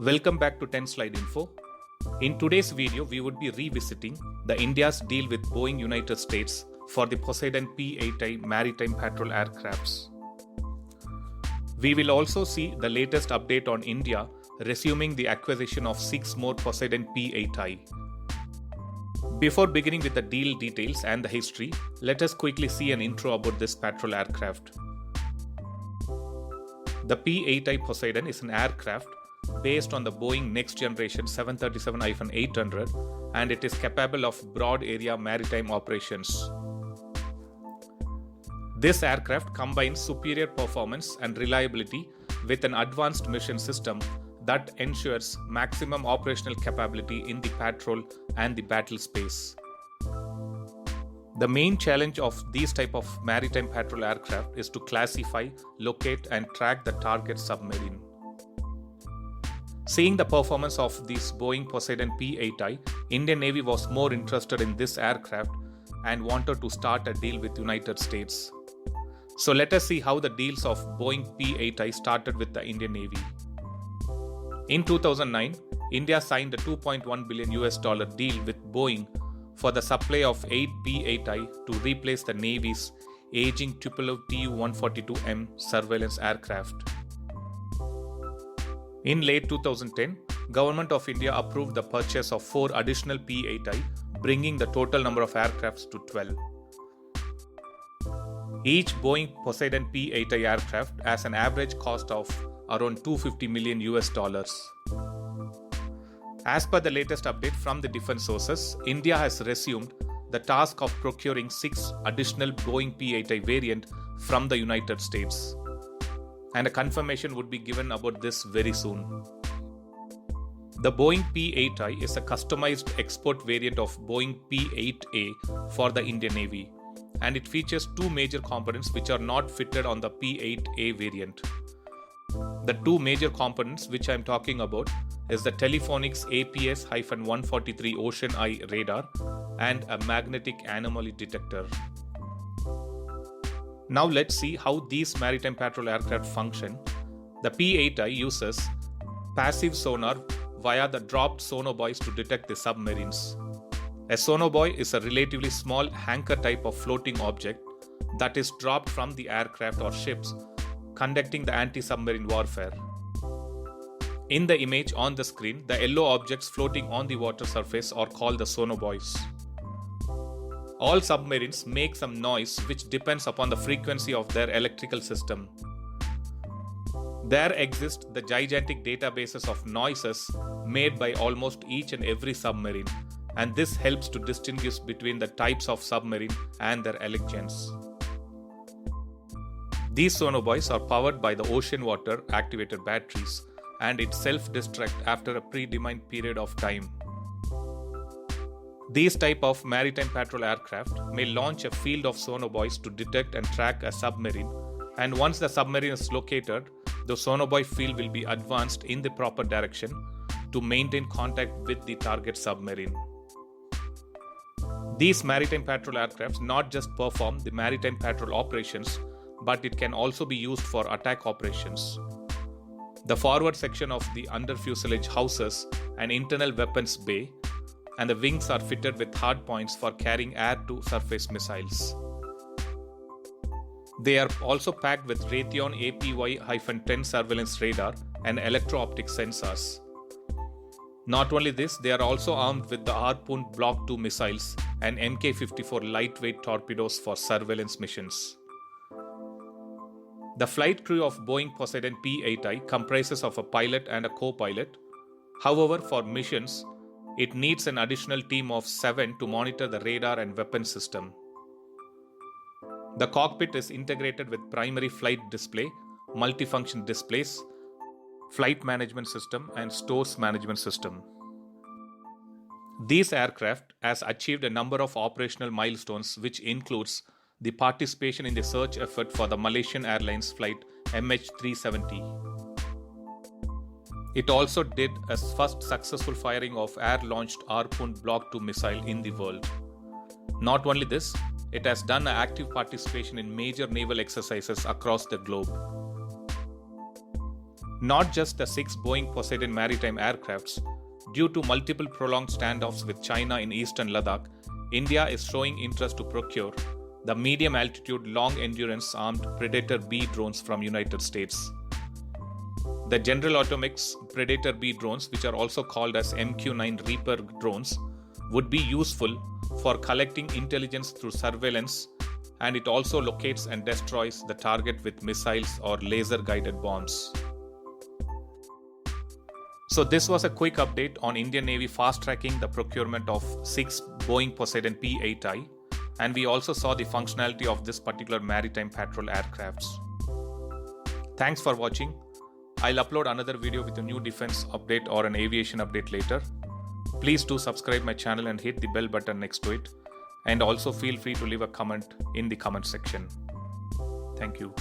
Welcome back to 10 Slide Info. In today's video, we would be revisiting the India's deal with Boeing United States for the Poseidon P-8I maritime patrol aircrafts. We will also see the latest update on India resuming the acquisition of 6 more Poseidon P-8I. Before beginning with the deal details and the history, let us quickly see an intro about this patrol aircraft. The P-8I Poseidon is an aircraft based on the Boeing next generation 737-800 and it is capable of broad area maritime operations. This aircraft combines superior performance and reliability with an advanced mission system that ensures maximum operational capability in the patrol and the battle space. The main challenge of these type of maritime patrol aircraft is to classify, locate and track the target submarine. Seeing the performance of this Boeing Poseidon P-8I, Indian Navy was more interested in this aircraft and wanted to start a deal with United States. So let us see how the deals of Boeing P-8I started with the Indian Navy. In 2009, India signed a $2.1 billion deal with Boeing for the supply of 8 P-8I to replace the Navy's aging Tupolev Tu-142M surveillance aircraft. In late 2010, Government of India approved the purchase of 4 additional P-8I, bringing the total number of aircrafts to 12. Each Boeing Poseidon P-8I aircraft has an average cost of around $250 million. As per the latest update from the defense sources, India has resumed the task of procuring 6 additional Boeing P-8I variant from the United States. And a confirmation would be given about this very soon. The Boeing P-8I is a customized export variant of Boeing P-8A for the Indian Navy, and it features 2 major components which are not fitted on the P-8A variant. The 2 major components which I am talking about is the Telephonics APS-143 Ocean Eye radar and a magnetic anomaly detector. Now let's see how these maritime patrol aircraft function. The P-8I uses passive sonar via the dropped sonobuoys to detect the submarines. A sonobuoy is a relatively small anchor type of floating object that is dropped from the aircraft or ships conducting the anti-submarine warfare. In the image on the screen, the yellow objects floating on the water surface are called the sonobuoys. All submarines make some noise which depends upon the frequency of their electrical system. There exist the gigantic databases of noises made by almost each and every submarine, and this helps to distinguish between the types of submarine and their elections. These sonobuoys are powered by the ocean water activated batteries and it self-destruct after a predetermined period of time. These type of maritime patrol aircraft may launch a field of sonobuoys to detect and track a submarine, and once the submarine is located, the sonobuoy field will be advanced in the proper direction to maintain contact with the target submarine. These maritime patrol aircrafts not just perform the maritime patrol operations, but it can also be used for attack operations. The forward section of the under fuselage houses an internal weapons bay, and the wings are fitted with hard points for carrying air-to-surface missiles. They are also packed with Raytheon APY-10 surveillance radar and electro-optic sensors. Not only this, they are also armed with the Harpoon Block II missiles and Mk-54 lightweight torpedoes for surveillance missions. The flight crew of Boeing Poseidon P-8I comprises of a pilot and a co-pilot. However, for missions, it needs an additional team of 7 to monitor the radar and weapon system. The cockpit is integrated with primary flight display, multifunction displays, flight management system and stores management system. These aircraft has achieved a number of operational milestones which includes the participation in the search effort for the Malaysian Airlines flight MH370. It also did a first successful firing of air-launched Harpoon Block II missile in the world. Not only this, it has done an active participation in major naval exercises across the globe. Not just the 6 Boeing Poseidon maritime aircrafts, due to multiple prolonged standoffs with China in eastern Ladakh, India is showing interest to procure the medium-altitude, long-endurance armed Predator B drones from United States. The General Atomics Predator B drones, which are also called as MQ-9 Reaper drones, would be useful for collecting intelligence through surveillance, and it also locates and destroys the target with missiles or laser-guided bombs. So this was a quick update on Indian Navy fast-tracking the procurement of 6 Boeing Poseidon P-8I, and we also saw the functionality of this particular maritime patrol aircrafts. Thanks for watching. I'll upload another video with a new defense update or an aviation update later. Please do subscribe my channel and hit the bell button next to it. And also feel free to leave a comment in the comment section. Thank you.